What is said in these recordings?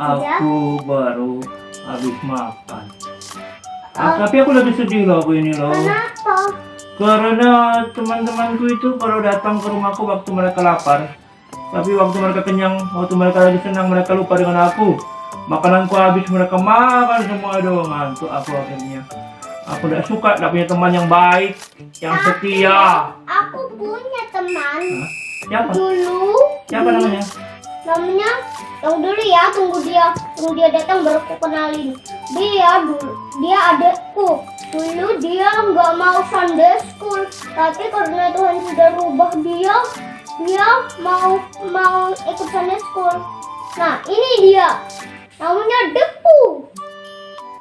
Aku baru habis makan. Tapi aku lagi sedih loh aku ini loh. Kenapa? Karena teman-temanku itu baru datang ke rumahku waktu mereka lapar. Tapi waktu mereka kenyang, waktu mereka lagi senang, mereka lupa dengan aku. Makananku habis, mereka makan semua dong. Ngantuk aku akhirnya. Aku tidak suka, tidak punya teman yang baik, yang setia. Aku punya teman. Hah? Siapa? Dulu. Siapa namanya? Namanya yang dulu ya, tunggu dia datang baru aku kenalin. Dia adekku. Dulu dia nggak mau Sunday school, tapi karena Tuhan sudah rubah dia mau ikut Sunday school. Nah, ini dia. Namanya Depu.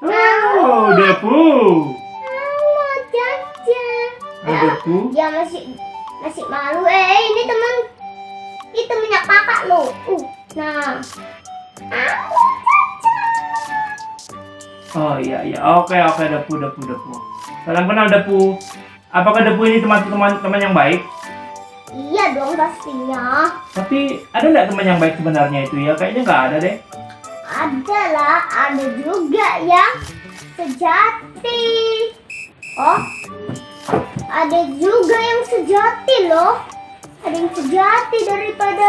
Oh, Depu. Halo, Caca. Oh, Depu. Dia masih malu. Ini temennya kakak lo. Nah. Halo, Caca. Oh iya, oke Depu. Salam kenal Depu. Apakah Depu ini teman yang baik? Iya dong pastinya. Tapi ada nggak teman yang baik sebenarnya itu ya? Kayaknya nggak ada deh. Ada juga yang sejati. Oh, ada juga yang sejati loh. Ada yang sejati daripada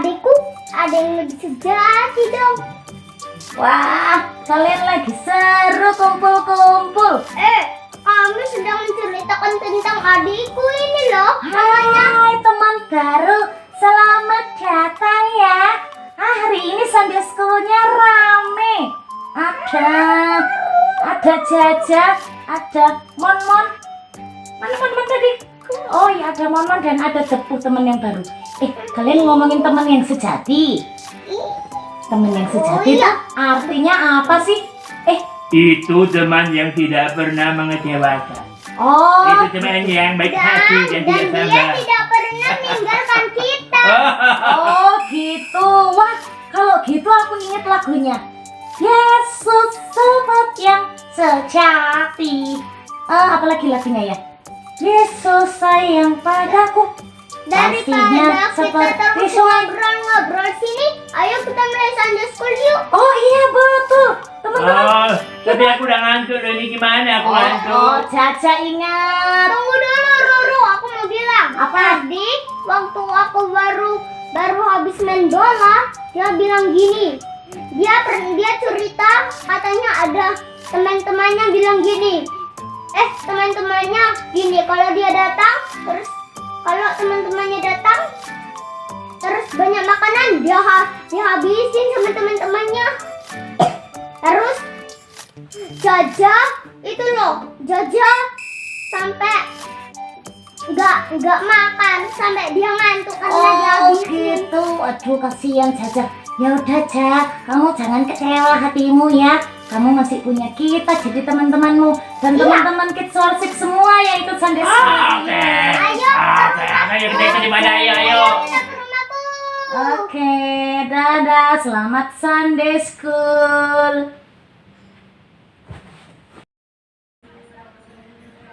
adikku. Ada yang lebih sejati dong. Wah, kalian lagi seru kumpul-kumpul. Kami sedang menceritakan tentang adikku ini loh. Namanya. Hai teman baru, selamat datang ya. Hari ini Sunday School-nya rame. Ada Jaja, ada Mon. Mana teman tadi? Oh iya, ada Mon dan ada Depu, teman yang baru. Kalian ngomongin teman yang sejati. Teman yang sejati itu artinya apa sih? Itu teman yang tidak pernah mengecewakan. Oh, Itu teman yang baik hati dan tidak dia sabar. tidak pernah meninggalkan kita. oh gitu. Wah, kalau gitu aku ingat lagunya. Yesus sobat yang sejati. Apalagi lagunya ya? Yesus sayang padaku. Daripada kita seperti terus ngobrol sini, ayo kita mulai Sunday School yuk. Oh iya betul, teman-teman. Oh, tapi aku udah ngantuk loh, ini gimana aku ngantuk? Caca ingat. Tunggu dulu, Ruru, aku mau bilang. Apa? Tadi waktu aku baru habis main bola, dia bilang gini. Dia cerita katanya ada teman-temannya bilang gini. Teman-temannya gini, kalau teman-temannya datang terus banyak makanan dia habisin sama teman-temannya. Terus Jaja sampai nggak makan sampai dia ngantuk karena dia habisin. Gitu. Aduh kasihan Jaja. Ya udah Ja, kamu jangan kecewa hatimu ya. Kamu masih punya kita jadi teman-temanmu dan teman-teman Kids Worship semua yang ikut Sunday School. Oke. Ayo Kita ikut di mana? Ayo. kita ke rumahku. Oke, dadah, selamat Sunday School.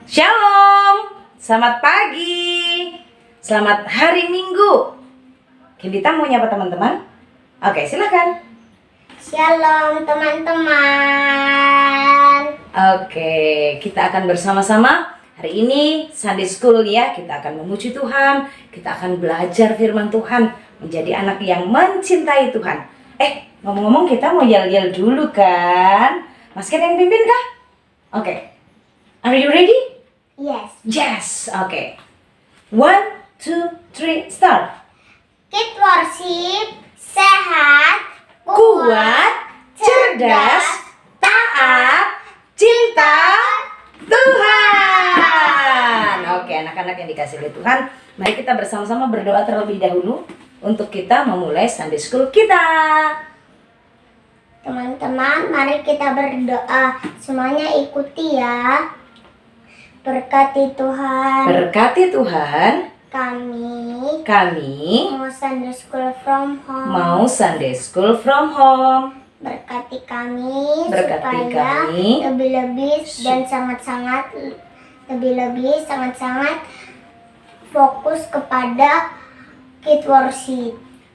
Shalom, selamat pagi, selamat hari Minggu. Kendita mau nyapa teman-teman? Oke, silakan. Shalom teman-teman. Oke, kita akan bersama-sama hari ini Sunday School ya. Kita akan memuji Tuhan, kita akan belajar firman Tuhan, menjadi anak yang mencintai Tuhan. Ngomong-ngomong kita mau yel-yel dulu kan? Mas Ken yang pimpin kah? Oke, are you ready? Yes. Yes, oke. 1, 2, 3, start. Kids Worship sehat, Kuat, cerdas, taat, cinta Tuhan. Oke, anak-anak yang dikasih oleh Tuhan, mari kita bersama-sama berdoa terlebih dahulu untuk kita memulai Sunday School kita. Teman-teman, mari kita berdoa. Semuanya ikuti ya. Berkati Tuhan. Berkati Tuhan, Kami mau Sunday School from home. mau Sunday School from home. Berkati kami Berkati supaya kami. lebih-lebih dan sangat-sangat fokus kepada Kids Worship.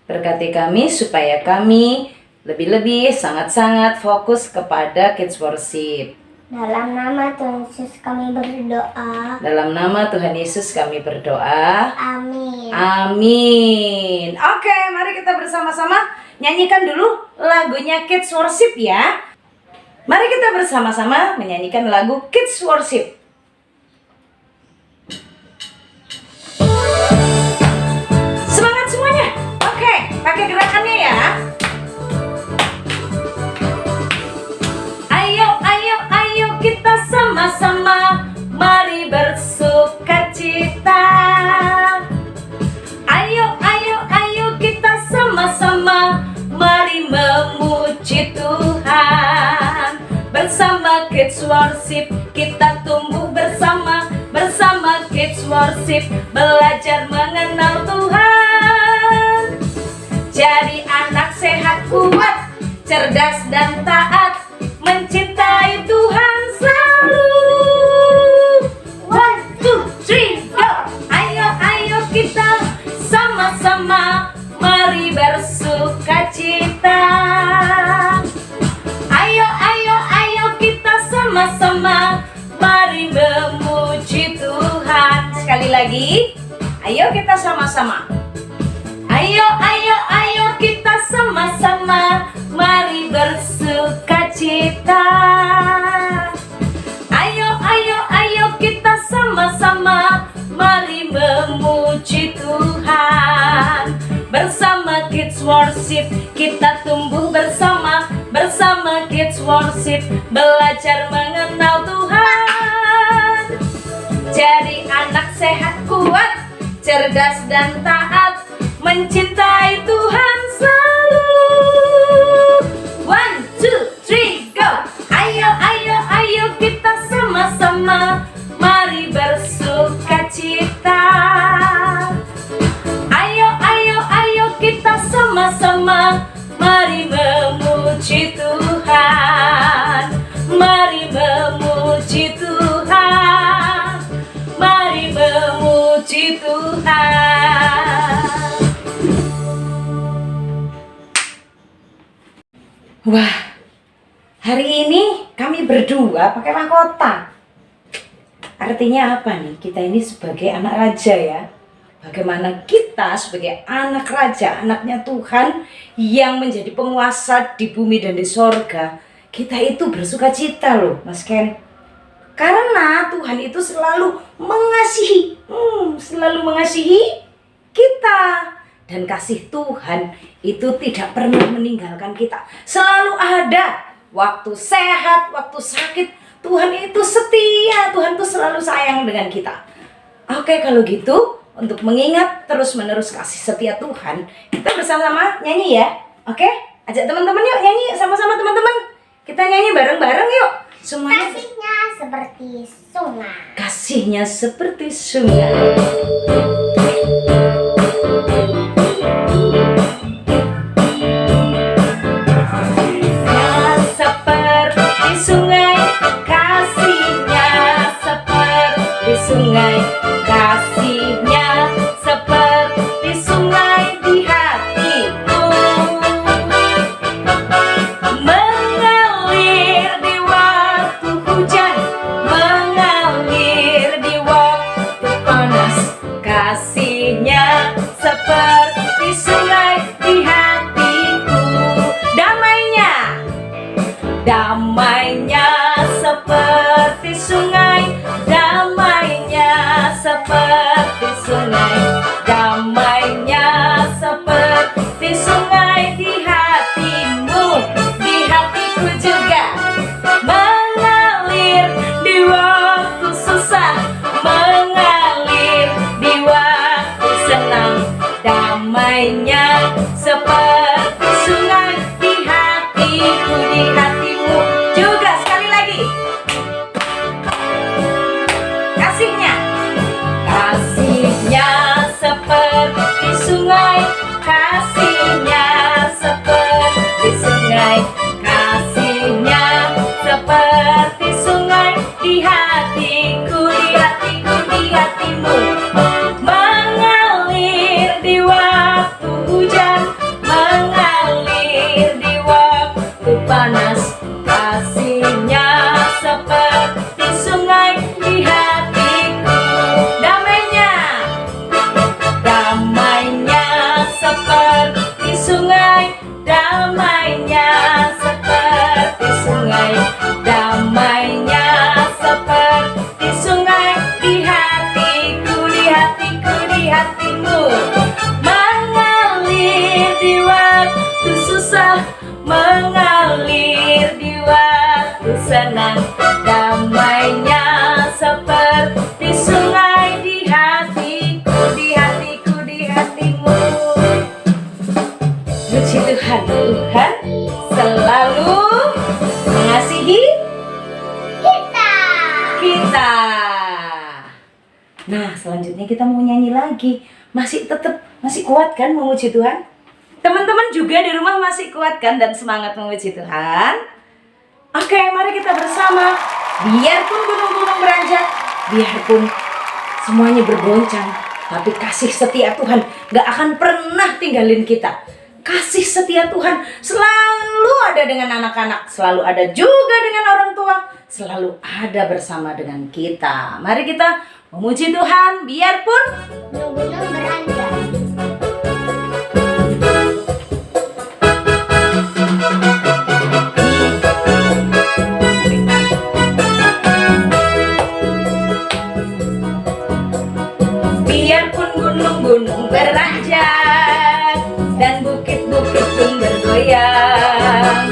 Berkati kami supaya kami lebih-lebih sangat-sangat fokus kepada Kids Worship. Dalam nama Tuhan Yesus kami berdoa. Dalam nama Tuhan Yesus kami berdoa. Amin. Amin. Oke, mari kita bersama-sama nyanyikan dulu lagunya Kids Worship ya. Mari kita bersama-sama menyanyikan lagu Kids Worship. Semangat semuanya. Oke, pakai gerakannya ya. Ayo, ayo, ayo kita sama-sama mari bersukacita. Ayo, ayo, ayo kita sama-sama mari memuji Tuhan. Bersama Kids Worship kita tumbuh bersama. Bersama Kids Worship belajar mengenal Tuhan. Jadi anak sehat, kuat, cerdas dan taat, mencintai Tuhan selalu. 1, 2, 3, go! Ayo, ayo kita sama-sama mari bersukacita. Ayo, ayo, ayo kita sama-sama mari memuji Tuhan. Sekali lagi, ayo kita sama-sama. Ayo, ayo, ayo kita sama-sama mari bersukacita. Ayo, ayo, ayo kita sama-sama mari memuji Tuhan. Bersama Kids Worship kita tumbuh bersama. Bersama Kids Worship belajar mengenal Tuhan. Jadi anak sehat, kuat, cerdas dan taat, mencintai Tuhan selalu. 1, 2, 3, go! Ayo, ayo, ayo kita sama-sama mari bersukacita. Ayo, ayo, ayo kita sama-sama mari memuji Tuhan. Mari memuji Tuhan. Mari memuji Tuhan. Wah, hari ini kami berdua pakai mahkota. Artinya apa nih? Kita ini sebagai anak raja ya. Bagaimana kita sebagai anak raja, anaknya Tuhan yang menjadi penguasa di bumi dan di sorga, kita itu bersuka cita loh Mas Ken. Karena Tuhan itu selalu mengasihi kita. Dan kasih Tuhan itu tidak pernah meninggalkan kita. Selalu ada. Waktu sehat, waktu sakit, Tuhan itu setia. Tuhan itu selalu sayang dengan kita. Oke, kalau gitu, untuk mengingat terus-menerus kasih setia Tuhan, kita bersama-sama nyanyi ya. Oke? Ajak teman-teman yuk nyanyi sama-sama teman-teman. Kita nyanyi bareng-bareng yuk. Semuanya. Kasihnya seperti sungai. Kasihnya seperti sungai. Sungai, kasihnya seperti sungai di hatiku, mengalir di waktu hujan, mengalir di waktu panas. Kasihnya seperti sungai di hatiku. Damainya, damainya seperti sungai. Damainya seperti sungai, damainya seperti sungai di hatimu, di hatiku juga. Mengalir di waktu susah, mengalir di waktu hatimu, mengalir di waktu susah, mengalir di waktu senang. Damainya seperti sungai di hatiku, di hatiku, di hatimu. Puji Tuhan, Tuhan selalu mengasihi kita. Nah, selanjutnya kita mau nyanyi lagi. Masih kuat kan memuji Tuhan? Teman-teman juga di rumah masih kuat kan dan semangat memuji Tuhan? Oke, mari kita bersama. Biarpun gunung-gunung beranjak, biarpun semuanya bergoncang, tapi kasih setia Tuhan gak akan pernah tinggalin kita. Kasih setia Tuhan selalu ada dengan anak-anak, selalu ada juga dengan orang tua, selalu ada bersama dengan kita. Mari kita memuji Tuhan biarpun gunung-gunung beranjak. Biarpun gunung-gunung beranjak dan bukit-bukit pun bergoyang,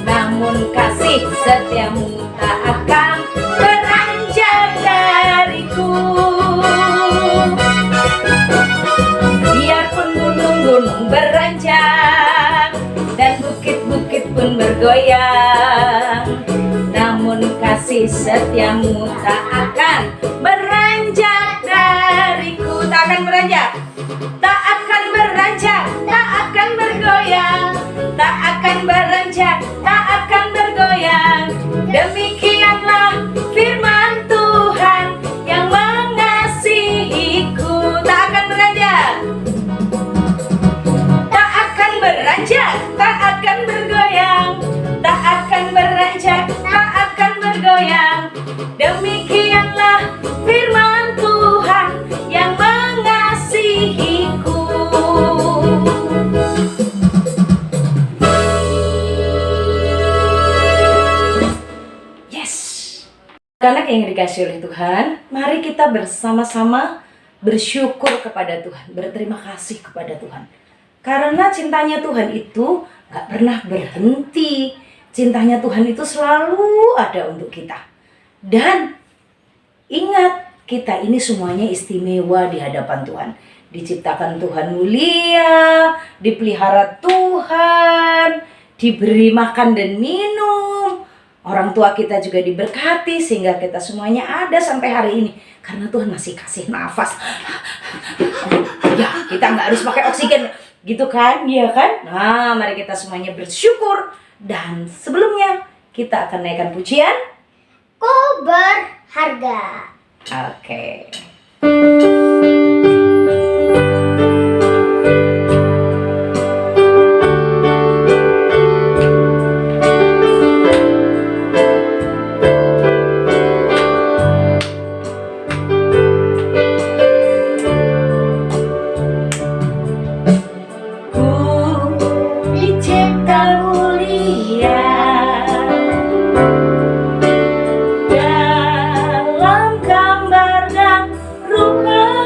namun kasih setiamu tak akan beranjak dariku. Biarpun gunung-gunung beranjak dan bukit-bukit pun bergoyang, namun kasih setiamu tak akan beranjak dariku. Tak akan beranjak, tak akan beranjak, tak akan bergoyang, tak akan beranjak, tak akan bergoyang. Demikianlah firman Tuhan yang mengasihiku. Tak akan beranjak, tak akan beranjak, tak akan bergoyang, tak akan beranjak, tak akan bergoyang. Demikianlah firman Tuhan yang mengasihiku. Yes. Anak yang dikasih oleh Tuhan, mari kita bersama-sama bersyukur kepada Tuhan, berterima kasih kepada Tuhan. Karena cintanya Tuhan itu gak pernah berhenti. Cintanya Tuhan itu selalu ada untuk kita. Dan ingat, kita ini semuanya istimewa di hadapan Tuhan. Diciptakan Tuhan mulia, dipelihara Tuhan, diberi makan dan minum. Orang tua kita juga diberkati sehingga kita semuanya ada sampai hari ini. Karena Tuhan masih kasih nafas. Ya, kita nggak harus pakai oksigen. Gitu kan, iya kan? Nah, mari kita semuanya bersyukur. Dan sebelumnya kita akan naikkan pujian. Ku berharga. Oke. Dalam gambar dan rupa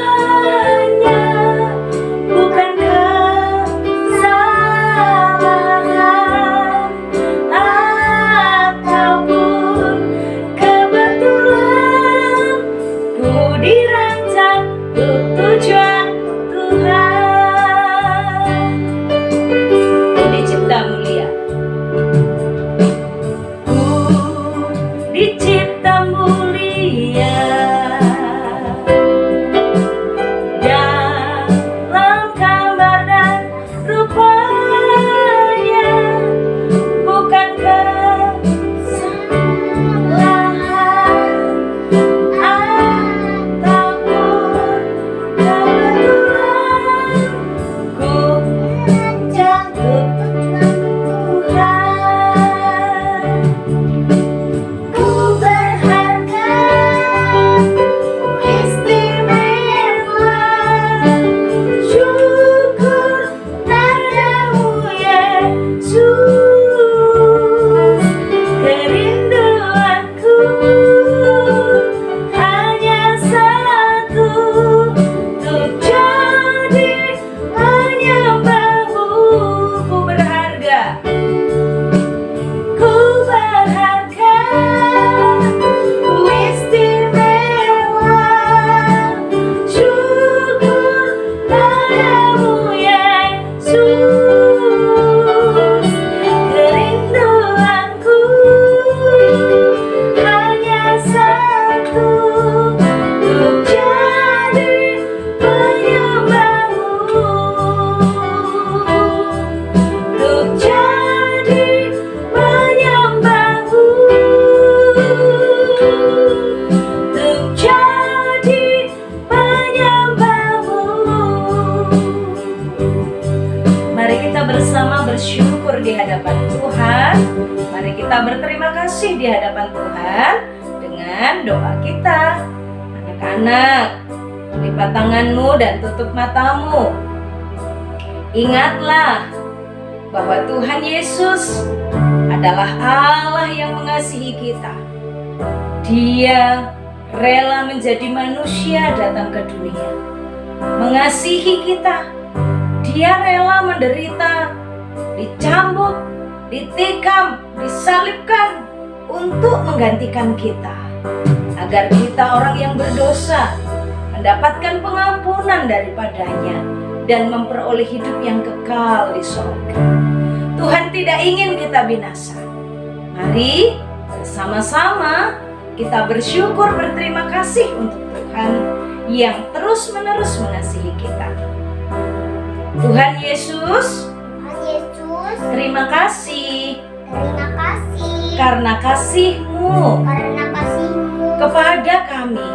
bersih di hadapan Tuhan dengan doa kita. Anak-anak, lipat tanganmu dan tutup matamu. Ingatlah bahwa Tuhan Yesus adalah Allah yang mengasihi kita. Dia rela menjadi manusia datang ke dunia, mengasihi kita. Dia rela menderita, dicambuk, ditikam, disalibkan untuk menggantikan kita, agar kita orang yang berdosa mendapatkan pengampunan daripadanya dan memperoleh hidup yang kekal di surga. Tuhan tidak ingin kita binasa. Mari bersama-sama kita bersyukur, berterima kasih untuk Tuhan yang terus-menerus mengasihi kita. Tuhan Yesus, terima kasih karena kasih-Mu kepada kami.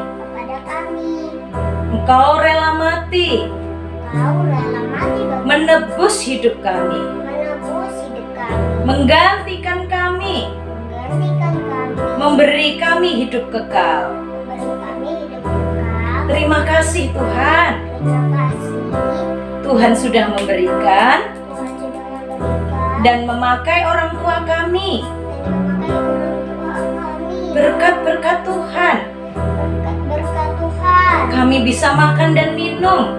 Engkau rela mati menebus hidup kami, menggantikan kami, memberi kami hidup kekal. Terima kasih Tuhan. Tuhan sudah memberikan dan memakai orang tua kami. Berkat-berkat Tuhan, kami bisa makan dan minum.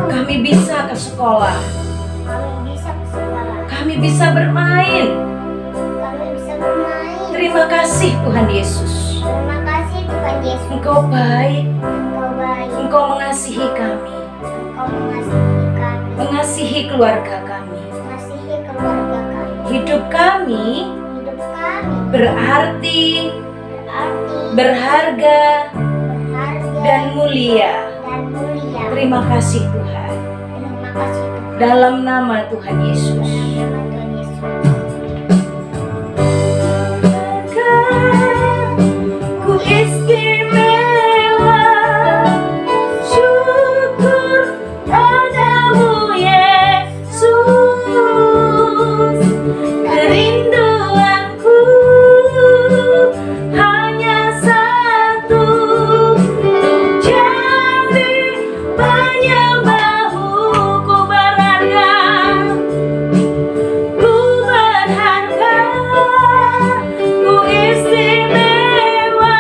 Kami bisa ke sekolah. Kami bisa bermain. Terima kasih Tuhan Yesus. Engkau baik. Engkau mengasihi kami. Mengasihi keluarga kami. Hidup kami berarti, berharga, dan mulia. Terima kasih Tuhan. Dalam nama Tuhan Yesus. Ku istimewa, syukur padamu Yesus. Kerinduanku hanya satu, untuk jadi penyembah-Mu. Ku berharga, ku istimewa,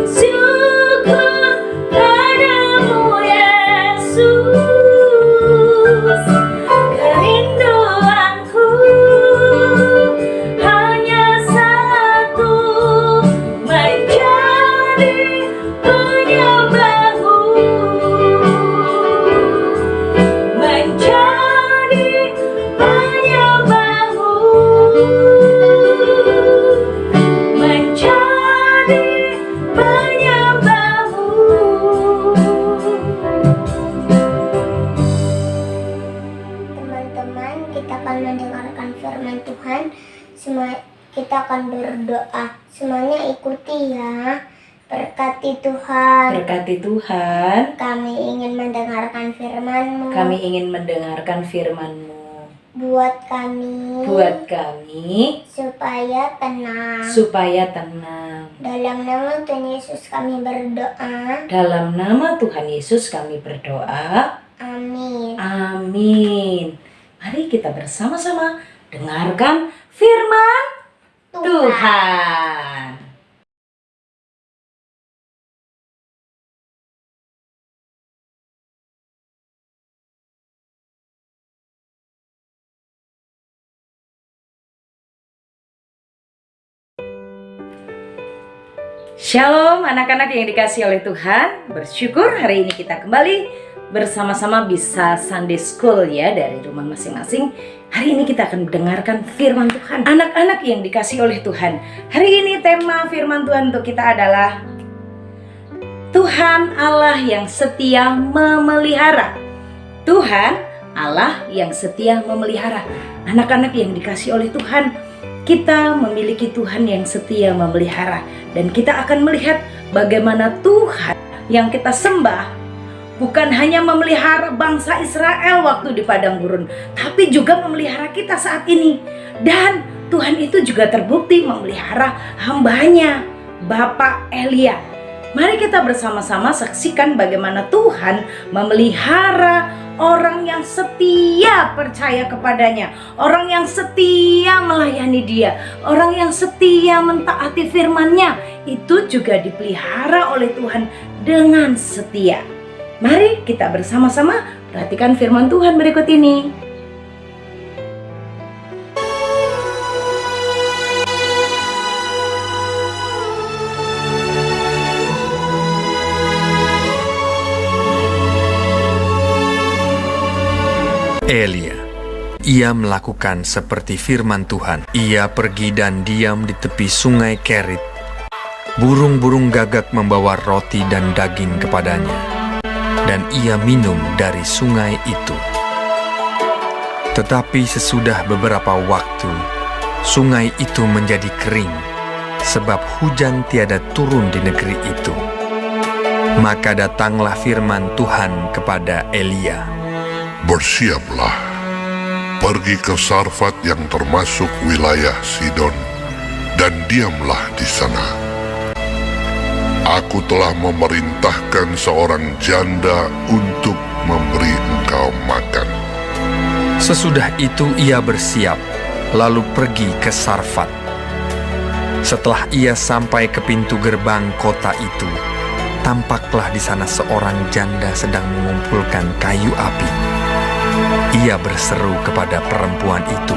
syukur padamu Yesus. Kerinduanku hanya satu, menjadi penyembah-Mu, menjadi penyembah-Mu, menjadi penyembah-Mu. Teman-teman, kita akan mendengarkan firman Tuhan. Kita akan berdoa. Semuanya ikuti ya. Berkati Tuhan. Berkati Tuhan. Kami ingin mendengarkan firman-Mu. Kami ingin mendengarkan firman-Mu. Buat kami. Buat kami Supaya tenang. supaya tenang. Dalam nama Tuhan Yesus kami berdoa. Dalam nama Tuhan Yesus kami berdoa. Amin. Amin. Mari kita bersama-sama dengarkan firman Tuhan. Shalom anak-anak yang dikasihi oleh Tuhan. Bersyukur hari ini kita kembali bersama-sama bisa Sunday School ya dari rumah masing-masing. Hari ini kita akan mendengarkan firman Tuhan. Anak-anak yang dikasihi oleh Tuhan, hari ini tema firman Tuhan untuk kita adalah Tuhan Allah yang setia memelihara. Tuhan Allah yang setia memelihara. Anak-anak yang dikasihi oleh Tuhan, kita memiliki Tuhan yang setia memelihara. Dan kita akan melihat bagaimana Tuhan yang kita sembah bukan hanya memelihara bangsa Israel waktu di padang gurun, tapi juga memelihara kita saat ini. Dan Tuhan itu juga terbukti memelihara hambanya, Bapak Elia. Mari kita bersama-sama saksikan bagaimana Tuhan memelihara orang yang setia percaya kepadanya, orang yang setia melayani Dia, orang yang setia mentaati firman-Nya, itu juga dipelihara oleh Tuhan dengan setia. Mari kita bersama-sama perhatikan firman Tuhan berikut ini. Elia. Ia melakukan seperti firman Tuhan. Ia pergi dan diam di tepi sungai Kerit. Burung-burung gagak membawa roti dan daging kepadanya, dan ia minum dari sungai itu. Tetapi sesudah beberapa waktu, sungai itu menjadi kering, sebab hujan tiada turun di negeri itu. Maka datanglah firman Tuhan kepada Elia. Bersiaplah, pergi ke Sarfat yang termasuk wilayah Sidon, dan diamlah di sana. Aku telah memerintahkan seorang janda untuk memberi engkau makan. Sesudah itu ia bersiap, lalu pergi ke Sarfat. Setelah ia sampai ke pintu gerbang kota itu, tampaklah di sana seorang janda sedang mengumpulkan kayu api. Ia berseru kepada perempuan itu,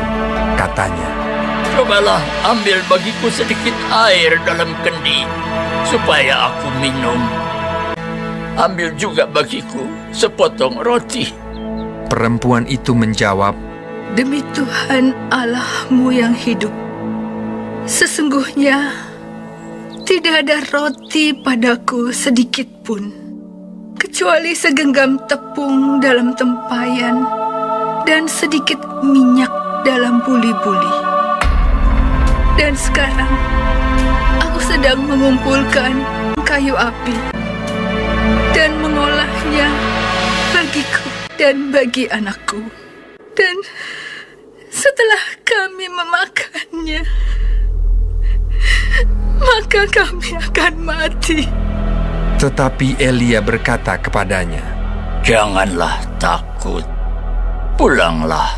katanya, "Cobalah ambil bagiku sedikit air dalam kendi, supaya aku minum. Ambil juga bagiku sepotong roti." Perempuan itu menjawab, "Demi Tuhan Allahmu yang hidup, sesungguhnya tidak ada roti padaku sedikit pun, kecuali segenggam tepung dalam tempayan dan sedikit minyak dalam buli-buli. Dan sekarang aku sedang mengumpulkan kayu api dan mengolahnya bagiku dan bagi anakku. Dan setelah kami memakannya, maka kami akan mati." Tetapi Elia berkata kepadanya, "Janganlah takut. Pulanglah,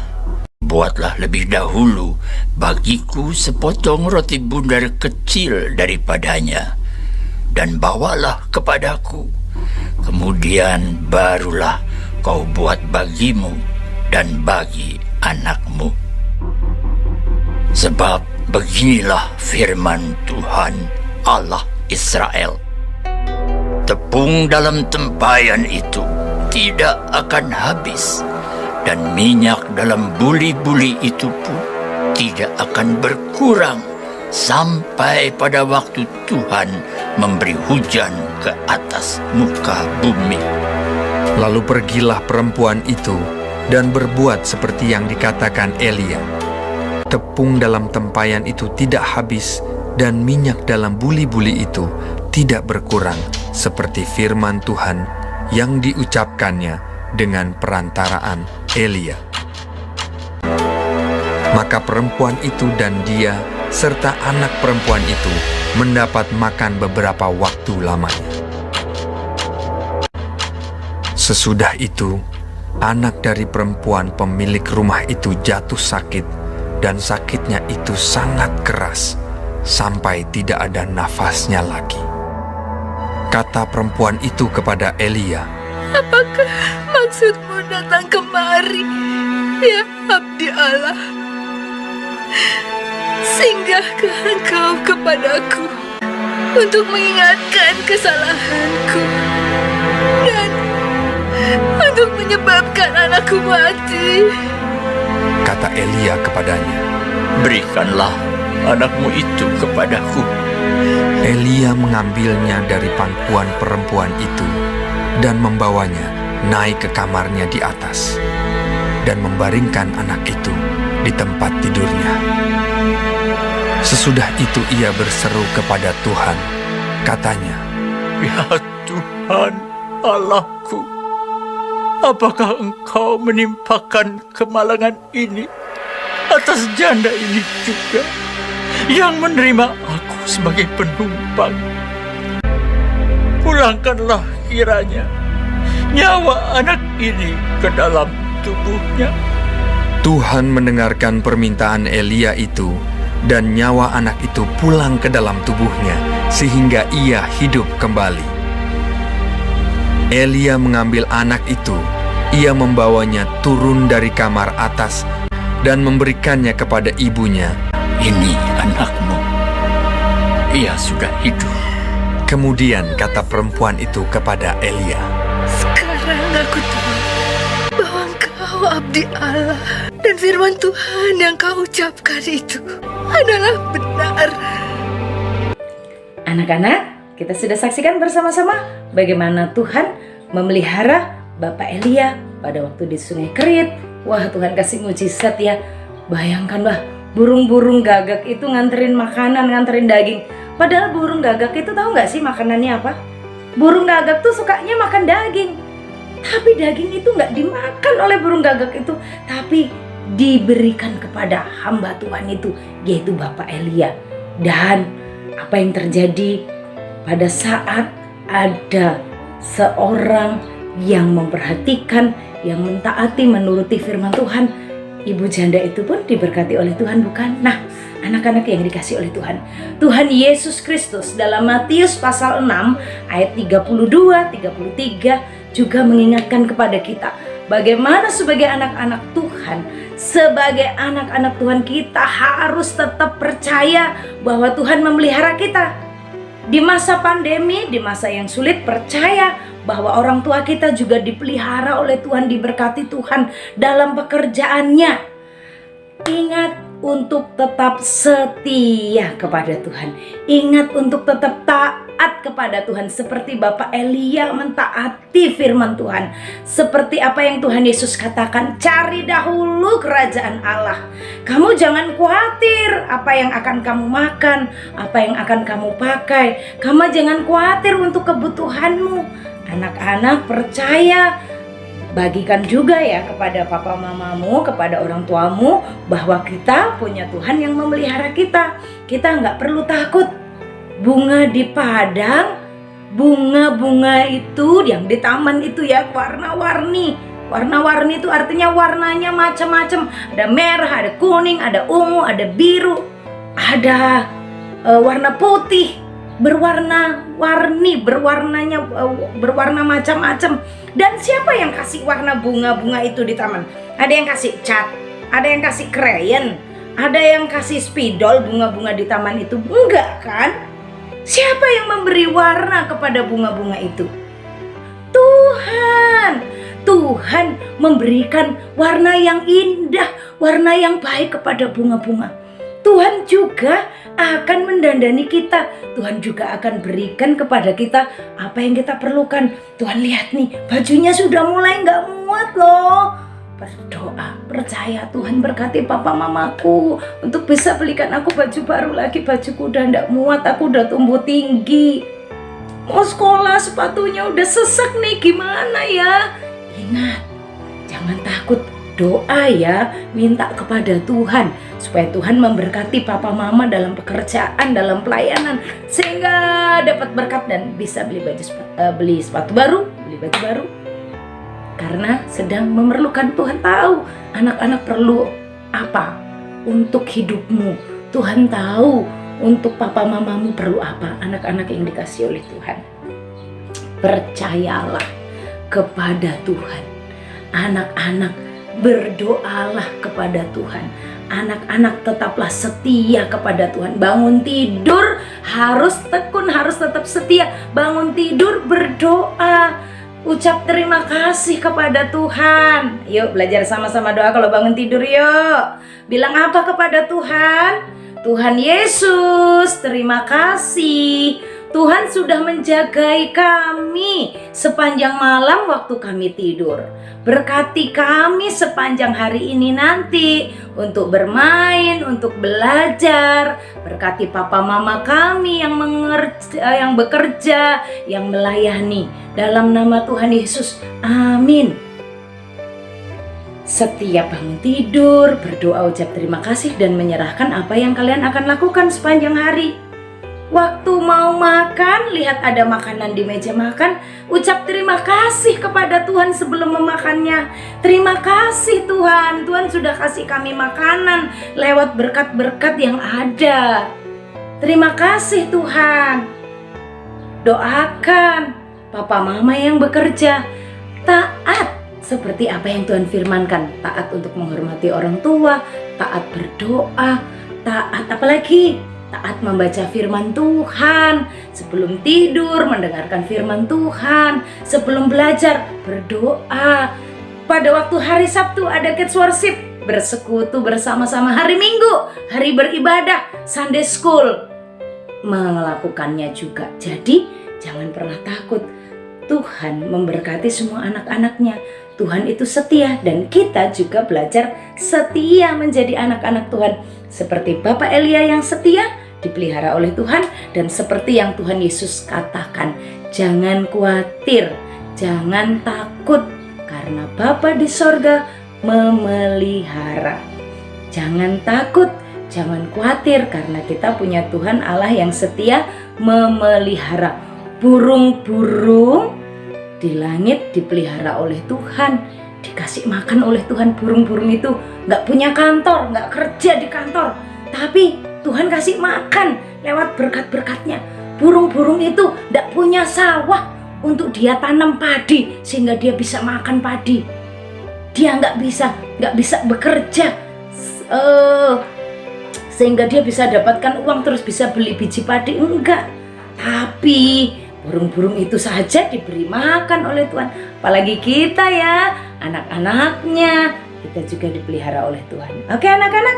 buatlah lebih dahulu bagiku sepotong roti bundar kecil daripadanya, dan bawalah kepadaku. Kemudian barulah kau buat bagimu dan bagi anakmu. Sebab beginilah firman Tuhan Allah Israel. Tepung dalam tempayan itu tidak akan habis, dan minyak dalam buli-buli itu pun tidak akan berkurang sampai pada waktu Tuhan memberi hujan ke atas muka bumi." Lalu pergilah perempuan itu dan berbuat seperti yang dikatakan Elia. Tepung dalam tempayan itu tidak habis, dan minyak dalam buli-buli itu tidak berkurang, seperti firman Tuhan yang diucapkannya dengan perantaraan Elia. Maka perempuan itu dan dia serta anak perempuan itu mendapat makan beberapa waktu lamanya. Sesudah itu, anak dari perempuan pemilik rumah itu jatuh sakit, dan sakitnya itu sangat keras, sampai tidak ada nafasnya lagi. Kata perempuan itu kepada Elia, "Apakah maksudmu datang kemari, ya abdi Allah? Singgahkah engkau kepadaku untuk mengingatkan kesalahanku dan untuk menyebabkan anakku mati?" Kata Elia kepadanya, "Berikanlah anakmu itu kepadaku." Elia mengambilnya dari pangkuan perempuan itu dan membawanya naik ke kamarnya di atas dan membaringkan anak itu di tempat tidurnya. Sesudah itu ia berseru kepada Tuhan, katanya, "Ya Tuhan Allahku, apakah Engkau menimpakan kemalangan ini atas janda ini juga yang menerima aku sebagai penumpang. Pulangkanlah kiranya nyawa anak ini ke dalam tubuhnya. Tuhan mendengarkan permintaan Elia itu, dan nyawa anak itu pulang ke dalam tubuhnya, sehingga ia hidup kembali. Elia mengambil anak itu, ia membawanya turun dari kamar atas, dan memberikannya kepada ibunya. Ini anakmu, ia sudah hidup. Kemudian kata perempuan itu kepada Elia, Sekarang aku tahu bahwa engkau abdi Allah, dan firman Tuhan yang kau ucapkan itu adalah benar. Anak-anak, kita sudah saksikan bersama-sama bagaimana Tuhan memelihara Bapak Elia pada waktu di Sungai Kerit. Wah, Tuhan kasih mujizat ya. Bayangkan bah, burung-burung gagak itu nganterin makanan, nganterin daging. Padahal burung gagak itu tahu nggak sih makanannya apa? Burung gagak tuh sukanya makan daging. Tapi daging itu nggak dimakan oleh burung gagak itu, tapi diberikan kepada hamba Tuhan itu, yaitu Bapak Elia. Dan apa yang terjadi pada saat ada seorang yang memperhatikan, yang mentaati, menuruti firman Tuhan, ibu janda itu pun diberkati oleh Tuhan, bukan? Nah, anak-anak yang dikasih oleh Tuhan, Tuhan Yesus Kristus dalam Matius pasal 6 ayat 32-33 juga mengingatkan kepada kita bagaimana sebagai anak-anak Tuhan, sebagai anak-anak Tuhan kita harus tetap percaya bahwa Tuhan memelihara kita. Di masa pandemi, di masa yang sulit, percaya bahwa orang tua kita juga dipelihara oleh Tuhan, diberkati Tuhan dalam pekerjaannya. Ingat untuk tetap setia kepada Tuhan. Ingat untuk tetap taat kepada Tuhan, seperti Bapak Elia mentaati firman Tuhan. Seperti apa yang Tuhan Yesus katakan, cari dahulu kerajaan Allah. Kamu jangan khawatir apa yang akan kamu makan, apa yang akan kamu pakai. Kamu jangan khawatir untuk kebutuhanmu. Anak-anak percaya, bagikan juga ya kepada papa mamamu, kepada orang tuamu, bahwa kita punya Tuhan yang memelihara kita. Kita nggak perlu takut. Bunga di padang, bunga-bunga itu yang di taman itu ya warna-warni. Warna-warni itu artinya warnanya macam-macam. Ada merah, ada kuning, ada ungu, ada biru, ada warna putih. Berwarna-warni, berwarna macam-macam. Dan siapa yang kasih warna bunga-bunga itu di taman? Ada yang kasih cat, ada yang kasih krayon, ada yang kasih spidol bunga-bunga di taman itu? Enggak kan? Siapa yang memberi warna kepada bunga-bunga itu? Tuhan. Tuhan memberikan warna yang indah, warna yang baik kepada bunga-bunga. Tuhan juga akan mendandani kita. Tuhan juga akan berikan kepada kita apa yang kita perlukan. Tuhan lihat nih, bajunya sudah mulai gak muat loh. Berdoa, percaya Tuhan berkati papa mamaku untuk bisa belikan aku baju baru lagi. Bajuku udah gak muat, aku udah tumbuh tinggi. Mau sekolah sepatunya udah sesek nih, gimana ya? Ingat, jangan takut. Doa ya, minta kepada Tuhan supaya Tuhan memberkati papa mama dalam pekerjaan, dalam pelayanan, sehingga dapat berkat dan bisa beli sepatu baru, beli baju baru. Karena sedang memerlukan. Tuhan tahu anak-anak perlu apa untuk hidupmu. Tuhan tahu untuk papa mamamu perlu apa. Anak-anak yang dikasih oleh Tuhan, percayalah kepada Tuhan. Anak-anak, berdoalah kepada Tuhan. Anak-anak, tetaplah setia kepada Tuhan. Bangun tidur harus tekun, harus tetap setia. Bangun tidur berdoa, ucap terima kasih kepada Tuhan. Yuk belajar sama-sama doa kalau bangun tidur yuk. Bilang apa kepada Tuhan? Tuhan Yesus, terima kasih. Tuhan sudah menjagai kami sepanjang malam waktu kami tidur. Berkati kami sepanjang hari ini nanti untuk bermain, untuk belajar. Berkati papa mama kami yang bekerja, yang melayani. Dalam nama Tuhan Yesus, amin. Setiap bangun tidur, berdoa ucap terima kasih dan menyerahkan apa yang kalian akan lakukan sepanjang hari. Waktu mau makan, lihat ada makanan di meja makan, ucap terima kasih kepada Tuhan sebelum memakannya. Terima kasih Tuhan, Tuhan sudah kasih kami makanan lewat berkat-berkat yang ada. Terima kasih Tuhan. Doakan papa mama yang bekerja, taat seperti apa yang Tuhan firmankan. Taat untuk menghormati orang tua, taat berdoa, taat apalagi? Taat membaca firman Tuhan, sebelum tidur mendengarkan firman Tuhan, sebelum belajar berdoa. Pada waktu hari Sabtu ada kids worship, bersekutu bersama-sama. Hari Minggu, hari beribadah, Sunday school, melakukannya juga. Jadi jangan pernah takut. Tuhan memberkati semua anak-anaknya. Tuhan itu setia dan kita juga belajar setia menjadi anak-anak Tuhan. Seperti Bapak Elia yang setia, dipelihara oleh Tuhan, dan seperti yang Tuhan Yesus katakan, jangan khawatir, jangan takut, karena Bapa di sorga memelihara. Jangan takut, jangan khawatir, karena kita punya Tuhan Allah yang setia memelihara. Burung-burung di langit dipelihara oleh Tuhan, dikasih makan oleh Tuhan. Burung-burung itu gak punya kantor, gak kerja di kantor, tapi Tuhan kasih makan lewat berkat-berkatnya. Burung-burung itu gak punya sawah untuk dia tanam padi sehingga dia bisa makan padi. Dia gak bisa bekerja sehingga dia bisa dapatkan uang terus bisa beli biji padi, enggak. Tapi burung-burung itu saja diberi makan oleh Tuhan. Apalagi kita ya, anak-anaknya, kita juga dipelihara oleh Tuhan. Oke anak-anak,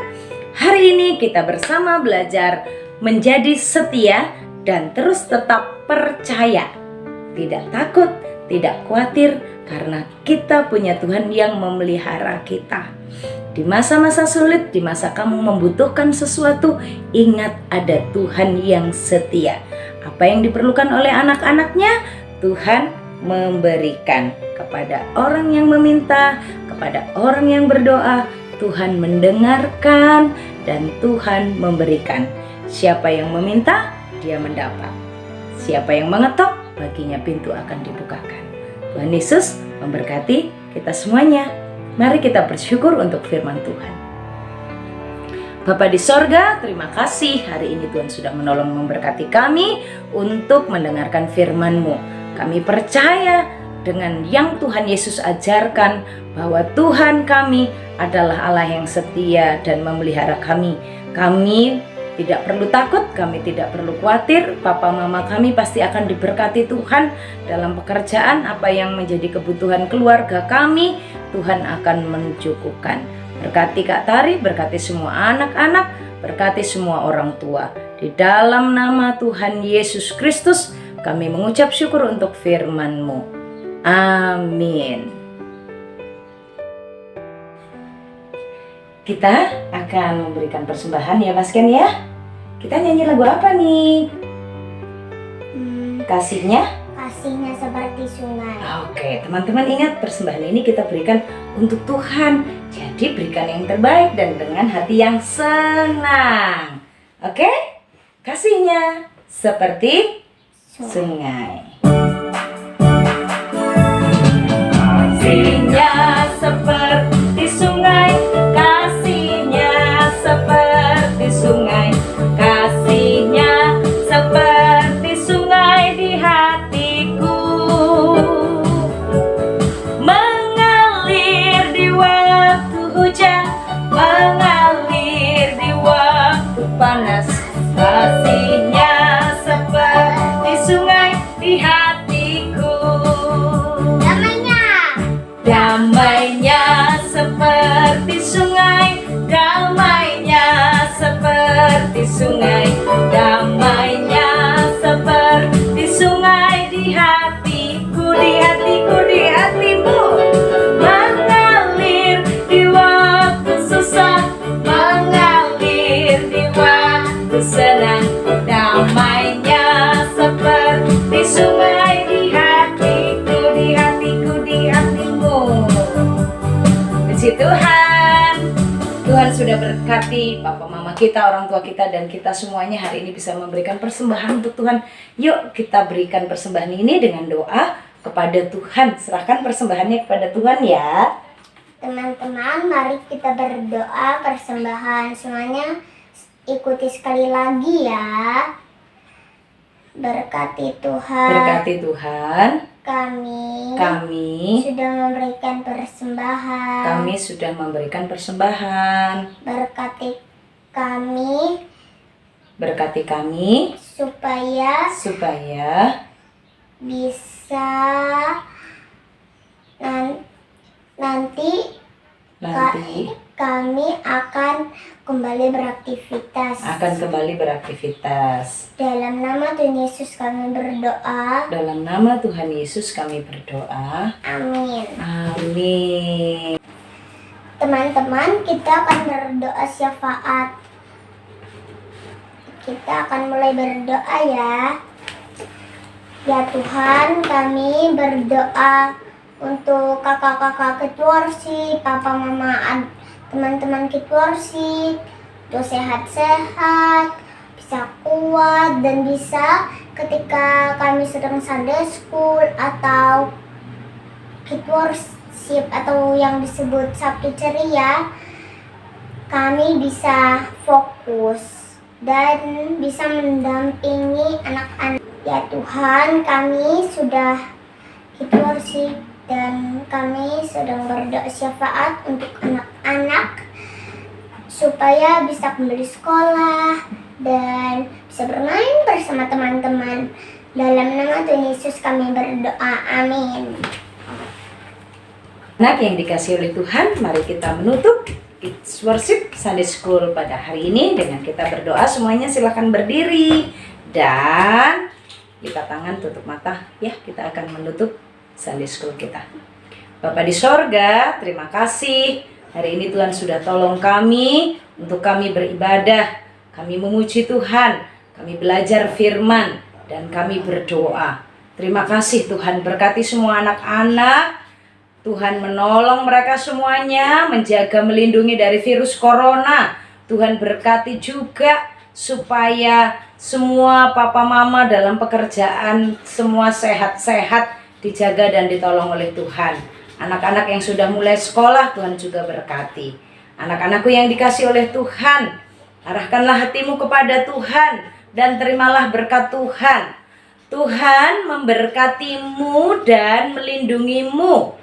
hari ini kita bersama belajar menjadi setia dan terus tetap percaya. Tidak takut, tidak khawatir, karena kita punya Tuhan yang memelihara kita. Di masa-masa sulit, di masa kamu membutuhkan sesuatu, ingat ada Tuhan yang setia. Apa yang diperlukan oleh anak-anaknya, Tuhan memberikan. Kepada orang yang meminta, kepada orang yang berdoa, Tuhan mendengarkan dan Tuhan memberikan. Siapa yang meminta, dia mendapat. Siapa yang mengetok, baginya pintu akan dibukakan. Tuhan Yesus memberkati kita semuanya. Mari kita bersyukur untuk firman Tuhan. Bapa di sorga, terima kasih hari ini Tuhan sudah menolong memberkati kami untuk mendengarkan firman-Mu. Kami percaya dengan yang Tuhan Yesus ajarkan bahwa Tuhan kami adalah Allah yang setia dan memelihara kami. Kami tidak perlu takut, kami tidak perlu khawatir. Papa mama kami pasti akan diberkati Tuhan dalam pekerjaan. Apa yang menjadi kebutuhan keluarga kami, Tuhan akan mencukupkan. Berkati Kak Tari, berkati semua anak-anak, berkati semua orang tua. Di dalam nama Tuhan Yesus Kristus, kami mengucap syukur untuk firman-Mu. Amin. Kita akan memberikan persembahan ya Mas Ken ya. Kita nyanyi lagu apa nih? Kasihnya? Kasihnya seperti sungai. Oke, teman-teman ingat persembahan ini kita berikan untuk Tuhan. Jadi berikan yang terbaik dan dengan hati yang senang. Oke? Kasihnya seperti sungai. Kasihnya seperti sungai, kasihnya seperti sungai, kasihnya seperti sungai di hatiku, mengalir di waktu hujan, mengalir di waktu panas. Kasihnya seperti sungai di hatiku, damainya seperti sungai, damainya seperti sungai, damainya seperti sungai di hatiku, di hatiku, di hatimu, mengalir di waktu susah, mengalir di waktu senang, damainya seperti sungai di hatiku, di hatiku, di hatimu. Di situ sudah berkati Papa Mama kita, orang tua kita, dan kita semuanya hari ini bisa memberikan persembahan untuk Tuhan. Yuk kita berikan persembahan ini dengan doa kepada Tuhan. Serahkan persembahannya kepada Tuhan ya. Teman-teman, mari kita berdoa persembahan. Semuanya ikuti sekali lagi ya. Berkati Tuhan. Berkati Tuhan. Kami sudah memberikan persembahan. Kami sudah memberikan persembahan. Berkati kami. Berkati kami Supaya bisa nanti kami akan kembali beraktivitas. Dalam nama Tuhan Yesus kami berdoa. Dalam nama Tuhan Yesus kami berdoa. Amin. Amin. Teman-teman, kita akan berdoa syafaat. Kita akan mulai berdoa ya. Ya Tuhan, kami berdoa untuk kakak-kakak Kitworship, papa mama, teman-teman Kitworship, untuk sehat-sehat, bisa kuat, dan bisa ketika kami sedang Sunday School atau Kitworship atau yang disebut Sabtu Ceria, kami bisa fokus dan bisa mendampingi anak-anak. Ya Tuhan, kami sudah Kitworship dan kami sedang berdoa syafaat untuk anak-anak supaya bisa kembali sekolah dan bisa bermain bersama teman-teman. Dalam nama Tuhan Yesus kami berdoa. Amin. Anak yang dikasihi oleh Tuhan, mari kita menutup Kids Worship Sunday School pada hari ini dengan kita berdoa. Semuanya silakan berdiri dan lipat tangan, tutup mata ya. Kita akan menutup Sunday School kita. Bapa di sorga, terima kasih hari ini Tuhan sudah tolong kami untuk kami beribadah, kami memuji Tuhan, kami belajar firman, dan kami berdoa. Terima kasih Tuhan, berkati semua anak-anak. Tuhan menolong mereka semuanya, menjaga, melindungi dari virus corona. Tuhan berkati juga supaya semua papa mama dalam pekerjaan semua sehat-sehat, dijaga dan ditolong oleh Tuhan. Anak-anak yang sudah mulai sekolah, Tuhan juga berkati. Anak-anakku yang dikasih oleh Tuhan, arahkanlah hatimu kepada Tuhan dan terimalah berkat Tuhan. Tuhan memberkatimu dan melindungimu.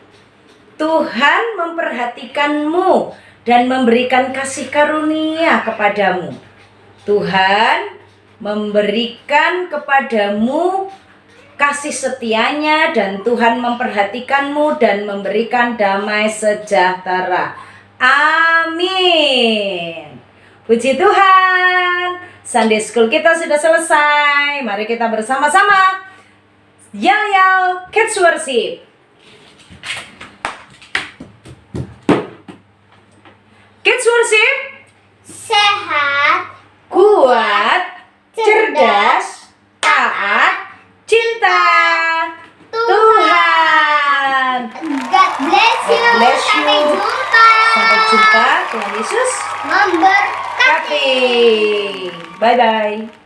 Tuhan memperhatikanmu dan memberikan kasih karunia kepadamu. Tuhan memberikan kepadamu kasih setianya, dan Tuhan memperhatikanmu dan memberikan damai sejahtera. Amin. Puji Tuhan, Sunday School kita sudah selesai. Mari kita bersama-sama yel-yel Kids Worship. Kids Worship, Sehat, kuat, cerdas, taat, cinta Tuhan. God bless you. God bless you. Sampai jumpa. Sampai jumpa. Tuhan Yesus Memberkati. memberkati. Bye-bye.